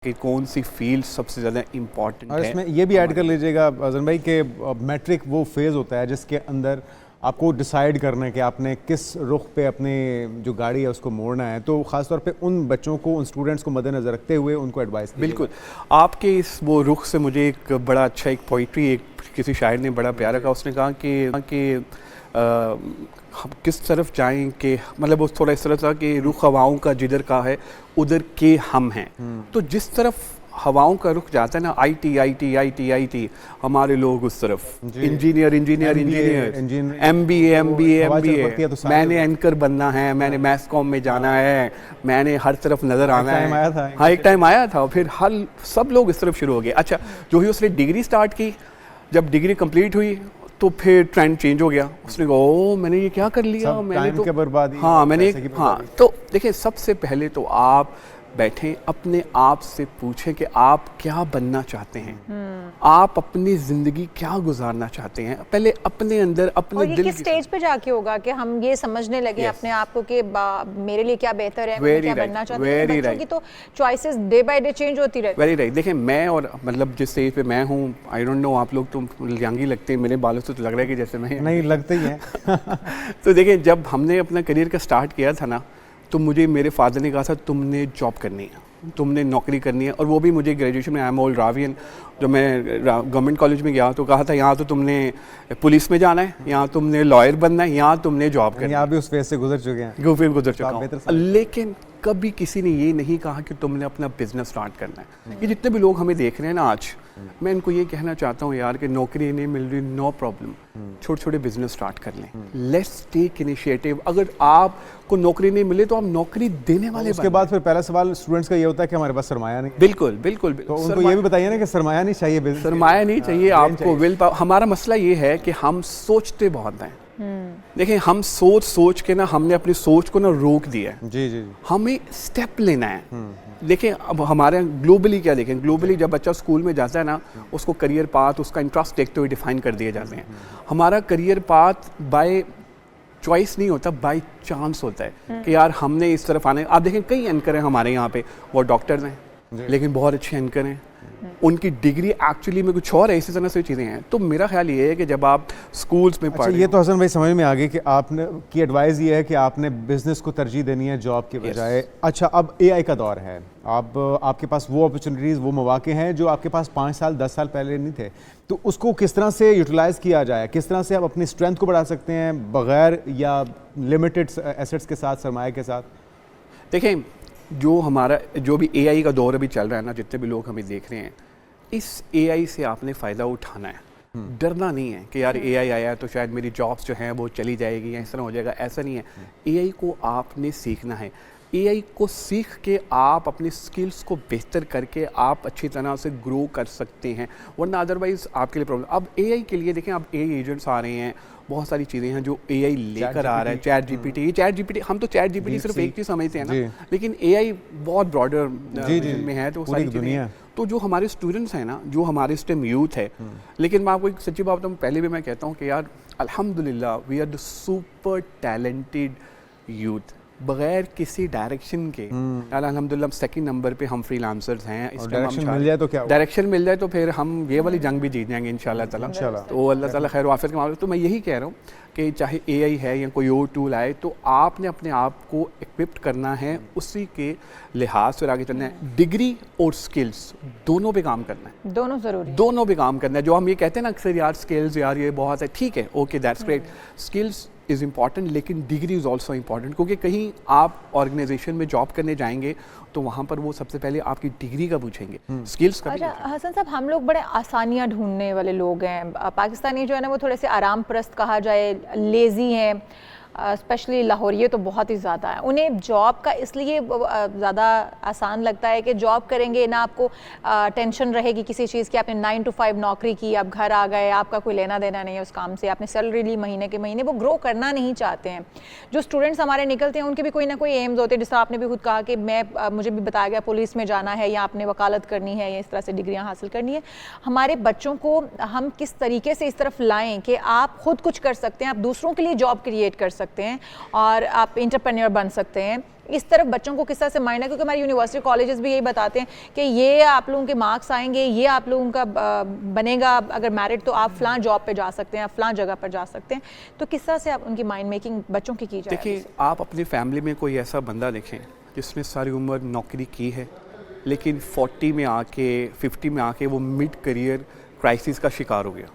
कि कौन सी फील्ड सबसे ज़्यादा इम्पॉर्टेंट और है। इसमें ये भी ऐड कर लीजिएगा अजन भाई कि मैट्रिक वो फेज़ होता है जिसके अंदर आपको डिसाइड करना है कि आपने किस रुख पे अपनी जो गाड़ी है उसको मोड़ना है। तो ख़ासतौर पे उन बच्चों को, उन स्टूडेंट्स को मद्देनज़र रखते हुए उनको एडवाइस बिल्कुल, आपके इस वो रुख से मुझे एक बड़ा अच्छा एक पोइट्री एक किसी शायर ने बड़ा प्यारा कहा। उसने कहा कि हम किस तरफ जाएं कि मतलब वो थोड़ा इस तरह था कि रुख हवाओं का जिधर का है उधर के हम हैं। तो जिस तरफ हवाओं का रुख जाता है ना, IT हमारे लोग उस तरफ, इंजीनियर MBA, मैंने एंकर बनना है, मैंने मैस कॉम में जाना है, मैंने हर तरफ नज़र आना है। हाँ, एक टाइम आया था, फिर हर सब लोग इस तरफ शुरू हो गए। अच्छा, जो ही उसने डिग्री स्टार्ट की, जब डिग्री कंप्लीट हुई तो फिर ट्रेंड चेंज हो गया। उसने कहा ओ मैंने ये क्या कर लिया, मैंने तो बर्बादी, हाँ। तो देखिए, सबसे पहले तो आप बैठें, अपने आप से पूछें कि आप क्या बनना चाहते हैं, आप अपनी ज़िंदगी क्या गुजारना चाहते हैं। पहले अपने अंदर अपने दिल किस स्टेज पे जाके होगा कि हम ये समझने लगे अपने आप को कि मेरे लिए क्या बेहतर है, मैं क्या बनना चाहती हूँ। बच्चों की तो choices day by day change होती रहती है। Very right. देखिए, मैं और मतलब जिस स्टेज पे मैं हूँ, आई डोंट नो, आप लोग तो यंग ही लगते हैं, मेरे बालों से तो लग रहा है कि जैसे मैं नहीं लगते ही हैं। तो देखिए, जब हमने अपना करियर का स्टार्ट किया था ना, तो मुझे मेरे फादर ने कहा था तुमने जॉब करनी है, तुमने नौकरी करनी है। और वो भी मुझे ग्रेजुएशन में, आई एम ओल्ड रावियन, जो मैं गवर्नमेंट कॉलेज में गया तो कहा था यहाँ तो तुमने पुलिस में जाना है, यहाँ तुमने लॉयर बनना है, यहाँ तुमने जॉब करनी है। यहाँ भी उस फेज से गुजर चुके हैं, गुजर चुका हूँ। लेकिन कभी किसी ने ये नहीं कहा कि तुमने अपना बिजनेस स्टार्ट करना है। ये जितने भी लोग हमें देख रहे हैं ना आज, मैं इनको ये कहना चाहता हूँ यार कि नौकरी नहीं मिल रही, नो प्रॉब्लम, छोटे छोटे बिजनेस स्टार्ट कर लें। Let's take initiative. अगर आपको नौकरी नहीं मिले तो आप नौकरी देने वाले। उसके बाद फिर पहला सवाल स्टूडेंट्स का ये होता है कि हमारे पास सरमाया नहीं। बिल्कुल बिल्कुल। तो उनको ये भी बताइए ना कि सरमाया नहीं चाहिए, सरमाया नहीं चाहिए आपको, विल पावर। हमारा मसला ये है कि हम सोचते बहुत हैं। देखिए, हम सोच के ना, हमने अपनी सोच को ना रोक दिया है। जी। हमें स्टेप लेना है। देखिए, अब हमारे ग्लोबली क्या देखें, ग्लोबली जब बच्चा स्कूल में जाता है ना, उसको करियर पाथ, उसका इंटरेस्ट देखते हुए डिफाइन कर दिए जाते हैं। हमारा करियर पाथ बाय चॉइस नहीं होता, बाय चांस होता है कि यार हमने इस तरफ आने। आप देखें, कई एंकर हैं हमारे यहाँ पे, वो डॉक्टर्स हैं लेकिन बहुत अच्छे एंकर हैं, उनकी डिग्री एक्चुअली में कुछ और है। इसी तरह से चीज़ें हैं। तो मेरा ख्याल ये है कि जब आप स्कूल्स में पढ़, ये तो हसन भाई समझ में आ गई कि आपने की एडवाइस ये है कि आपने बिजनेस को तरजीह देनी है जॉब के बजाय। अच्छा, अब AI का दौर है, अब आपके पास वो अपॉर्चुनिटीज़, वो मौके हैं जो आपके पास 5 साल 10 साल पहले नहीं थे। तो उसको किस तरह से यूटिलाइज़ किया जाए, किस तरह से आप अपनी स्ट्रेंथ को बढ़ा सकते हैं बग़ैर या लिमिटेड एसेट्स के साथ, सरमाए के साथ? देखें, जो भी AI का दौर अभी चल रहा है ना, जितने भी लोग हमें देख रहे हैं, इस AI से आपने फ़ायदा उठाना है। डरना नहीं है कि यार AI आया तो शायद मेरी जॉब्स जो हैं वो चली जाएगी या इस तरह हो जाएगा। ऐसा नहीं है। AI को आपने सीखना है। AI को सीख के आप अपनी स्किल्स को बेहतर करके आप अच्छी तरह से ग्रो कर सकते हैं, वरना अदरवाइज़ आपके लिए प्रॉब्लम। अब AI के लिए देखें, अब AI एजेंट्स आ रहे हैं, बहुत सारी चीज़ें हैं जो AI लेकर आ रहा है। चैट GPT, हम तो चैट GPT सिर्फ एक चीज़ समझते हैं ना, लेकिन AI बहुत ब्रॉडर में है। तो सारी चीज़ें, तो जो हमारे स्टूडेंट्स हैं ना, जो हमारे इस टाइम यूथ है, लेकिन मैं आपको एक सच्ची बात बताऊँ, पहले भी मैं कहता हूँ कि यार अल्हम्दुलिल्लाह we are the super talented youth. बगैर किसी डायरेक्शन के अल्हम्दुलिल्लाह सेकंड नंबर पे हम फ्रीलांसर्स हैं। इस डायरेक्शन मिल जाए तो क्या, डायरेक्शन मिल जाए तो फिर हम ये वाली जंग भी जीत जाएंगे इंशाल्लाह ताला। तो अल्लाह ताला खैर वाफियत के मामले। तो मैं यही कह रहा हूँ कि चाहे AI है या कोई और टूल आए, तो आपने अपने आप को इक्विप्ड करना है, उसी के लिहाज से आगे चलना है। डिग्री और स्किल्स दोनों पे काम करना है, दोनों ज़रूरी, दोनों पे काम करना है। जो हम ये कहते हैं ना अक्सर, यार स्किल्स यार ये बहुत है, ठीक है, okay that's great, skills is important, लेकिन डिग्री इज़ ऑल्सो इम्पॉर्टेंट। क्योंकि कहीं आप ऑर्गेनाइजेशन में जॉब करने जाएंगे तो वहाँ पर वो सबसे पहले आपकी डिग्री का पूछेंगे, स्किल्स का। अच्छा हसन साहब, हम लोग बड़े आसानियाँ ढूंढने वाले लोग हैं। पाकिस्तानी जो है ना, वो थोड़े से आराम परस्त कहा जाए, लेज़ी हैं, स्पेशली लाहौरिये तो बहुत ही ज़्यादा है। उन्हें जॉब का इसलिए ज़्यादा आसान लगता है कि जॉब करेंगे ना, आपको टेंशन रहेगी किसी चीज़ की। आपने 9 to 5 नौकरी की, आप घर आ गए, आपका कोई लेना देना नहीं है उस काम से, आपने सैलरी ली महीने के महीने। वो ग्रो करना नहीं चाहते हैं। जो स्टूडेंट्स हमारे निकलते हैं, उनके भी कोई ना कोई एम्स होते हैं। जिस तरह आपने भी खुद कहा कि मुझे भी बताया गया पुलिस में जाना है, या आपने वकालत करनी है, या इस तरह से डिग्रियाँ हासिल करनी है। हमारे बच्चों को हम किस तरीके से इस तरफ लाएँ कि आप खुद कुछ कर सकते हैं, आप दूसरों के लिए जॉब क्रिएट कर सकते हैं और आप एंटरप्रेन्योर बन सकते हैं। इस तरफ बच्चों को किस तरह से माइंड है, क्योंकि हमारे यूनिवर्सिटी कॉलेजेस भी यही बताते हैं कि ये आप लोगों के मार्क्स आएंगे, ये आप लोगों का बनेगा, अगर मैरिट तो आप फलां जॉब पे जा सकते हैं, आप फलां जगह पर जा सकते हैं। तो किस तरह से आप उनकी माइंड मेकिंग बच्चों की जाए? देखिए, आप अपनी फैमिली में कोई ऐसा बंदा देखें जिसने सारी उम्र नौकरी की है, लेकिन 40 में आके 50 में आके वो मिड करियर क्राइसिस का शिकार हो गया।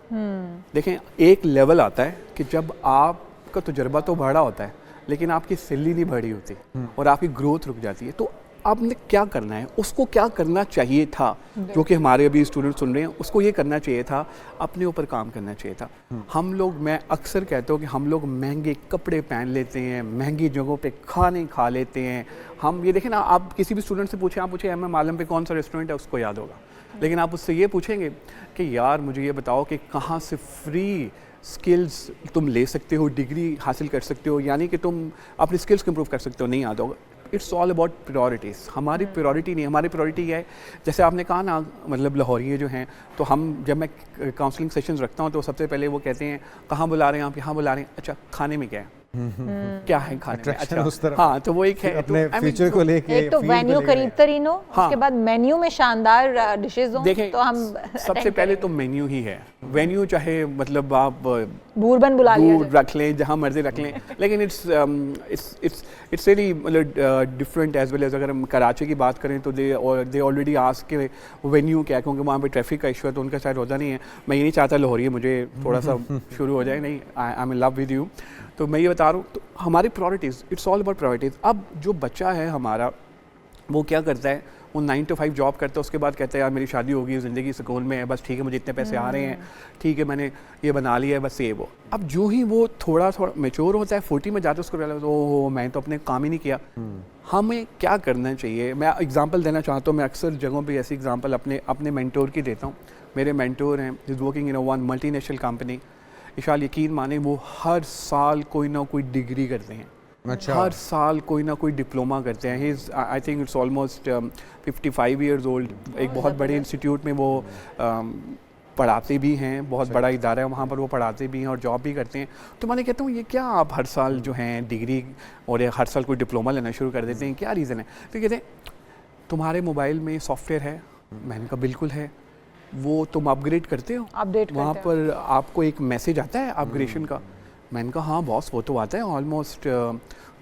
देखें, एक लेवल आता है कि जब आपका तजुर्बा तो बढ़ा होता है लेकिन आपकी सैलरी नहीं बढ़ी होती और आपकी ग्रोथ रुक जाती है। तो आपने क्या करना है, उसको क्या करना चाहिए था, जो कि हमारे अभी स्टूडेंट सुन रहे हैं, उसको ये करना चाहिए था, अपने ऊपर काम करना चाहिए था। हम लोग, मैं अक्सर कहता हूँ कि हम लोग महंगे कपड़े पहन लेते हैं, महंगी जगहों पे खाने खा लेते हैं। हम ये देखें ना, आप किसी भी स्टूडेंट से पूछें, आप पूछे MM आलम पे कौन सा रेस्टोरेंट है, उसको याद होगा। लेकिन आप उससे ये पूछेंगे कि यार मुझे ये बताओ कि कहाँ से फ्री स्किल्स तुम ले सकते हो, डिग्री हासिल कर सकते हो, यानी कि तुम अपनी स्किल्स को इम्प्रूव कर सकते हो, नहीं याद होगा। It's all about priorities. हमारी प्रायोरिटी नहीं, हमारी प्रायोरिटी है, जैसे आपने कहा ना, मतलब लाहौरिये जो हैं, तो हम जब मैं काउंसलिंग सेशंस रखता हूँ तो सबसे पहले वो कहते हैं कहाँ बुला रहे हैं आप, यहाँ बुला रहे हैं, अच्छा खाने में क्या है, क्या है खाने में, अच्छा उस तरफ हाँ, तो वो एक है अपने फ्यूचर को लेके, एक तो वेन्यू करीब तरीन हो, उसके बाद मेन्यू में शानदार डिशेज हो। देखें, तो हम सबसे पहले तो मेन्यू ही है। वेन्यू चाहे मतलब आप बूरबन बुला लिया दूर रख लें, जहाँ मर्जी रख लें, लेकिन इट्स रियली मतलब डिफरेंट एज वेल एज। अगर हम कराची की बात करें तो दे ऑलरेडी आस्क के वेन्यू क्या है, क्योंकि वहाँ पे ट्रैफिक का इशू है, तो उनका शायद होता नहीं है। मैं ये नहीं चाहता लाहौरिये मुझे थोड़ा सा शुरू हो जाए, नहीं, I am in love with you. तो मैं ये बता रहा हूँ, तो हमारी priorities, it's all about priorities. अब जो बच्चा है हमारा, वो क्या करता है, वो 9 to 5 जॉब करता है, उसके बाद कहता है यार मेरी शादी होगी, ज़िंदगी सुकून में है, बस ठीक है, मुझे इतने पैसे आ रहे हैं, ठीक है, मैंने ये बना लिया है, बस ये वो। अब जो ही वो थोड़ा मैच्योर होता है, 40 में जाता है, उसको रियलाइज, ओह मैं तो अपने काम ही नहीं किया। हमें क्या करना चाहिए? मैं एग्जांपल देना चाहता हूँ, मैं अक्सर जगहों पे ऐसी एग्जांपल अपने मेंटोर की देता हूँ। मेरे मेंटोर हैं, is working in one multinational company. Ishal यकीन माने, वो हर साल कोई ना कोई डिग्री करते हैं, अच्छा, हर साल कोई ना कोई डिप्लोमा करते हैं। He is, I think it's almost 55 years old. एक बहुत बड़े इंस्टीट्यूट में वो पढ़ाते भी हैं, बहुत बड़ा इदारा है वहाँ पर, वो पढ़ाते भी हैं और जॉब भी करते हैं। तो मैं कहता हूँ ये क्या आप हर साल जो हैं डिग्री और हर साल कोई डिप्लोमा लेना शुरू कर देते हैं, क्या रीज़न है? तो कहते हैं तुम्हारे मोबाइल में सॉफ्टवेयर है, मैंने कहा बिल्कुल है, वो तुम अपग्रेड करते हो, अपडेट वहाँ पर आपको एक मैसेज आता है अपग्रेडेशन का। मैंने कहा हाँ बॉस, वो तो आता है, ऑलमोस्ट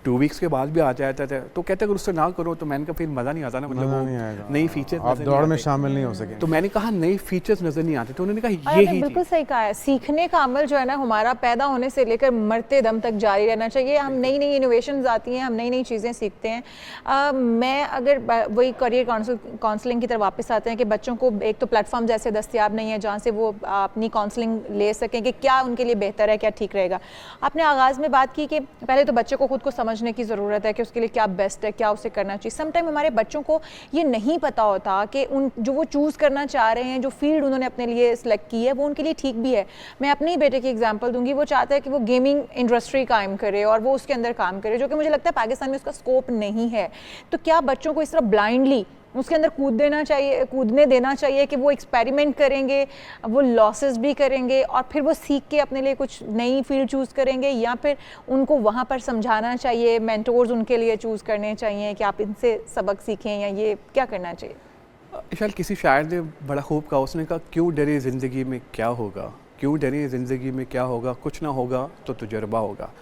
2 वीक्स के बाद भी आ जाता था। तो कहते अगर उससे ना करो तो मैंने कहा फिर मज़ा नहीं आता ना, मतलब वो नई फीचर्स आप दौड़ में शामिल नहीं हो सके। तो मैंने कहा नई फीचर्स नज़र नहीं आते, तो उन्होंने कहा ये ही बिल्कुल सही कहा है। सीखने का अमल जो है ना, हमारा पैदा होने से लेकर मरते दम तक जारी रहना चाहिए। हम नई नई इनोवेशंस आती हैं, हम नई नई चीज़ें सीखते हैं। मैं अगर वही करियर काउंसलिंग की तरफ वापस आते हैं कि बच्चों को एक तो प्लेटफॉर्म जैसे दस्तियाब नहीं है जहाँ से वो अपनी काउंसलिंग ले सकें कि क्या उनके लिए बेहतर है, क्या ठीक रहेगा। आपने आगाज़ में बात की कि पहले तो बच्चे को खुद को समझने की ज़रूरत है कि उसके लिए क्या बेस्ट है, क्या उसे करना चाहिए। समटाइम हमारे बच्चों को ये नहीं पता होता कि उन जो वो चूज़ करना चाह रहे हैं, जो फील्ड उन्होंने अपने लिए सिलेक्ट की है, वो उनके लिए ठीक भी है। मैं अपने ही बेटे की एग्जांपल दूंगी। वो चाहता है कि वो गेमिंग इंडस्ट्री कायम करे और वो उसके अंदर काम करे, जो कि मुझे लगता है पाकिस्तान में उसका स्कोप नहीं है। तो क्या बच्चों को इस तरह ब्लाइंडली उसके अंदर कूदने देना चाहिए कि वो एक्सपेरिमेंट करेंगे, वो लॉसेस भी करेंगे और फिर वो सीख के अपने लिए कुछ नई फील्ड चूज़ करेंगे, या फिर उनको वहाँ पर समझाना चाहिए, मेंटोर्स उनके लिए चूज़ करने चाहिए कि आप इनसे सबक सीखें, या ये क्या करना चाहिए? इशाल, किसी शायर ने बड़ा खूब कहा, उसने कहा क्यों डरे ज़िंदगी में क्या होगा, क्यों डरे ज़िंदगी में क्या होगा, कुछ ना होगा तो तजुर्बा होगा।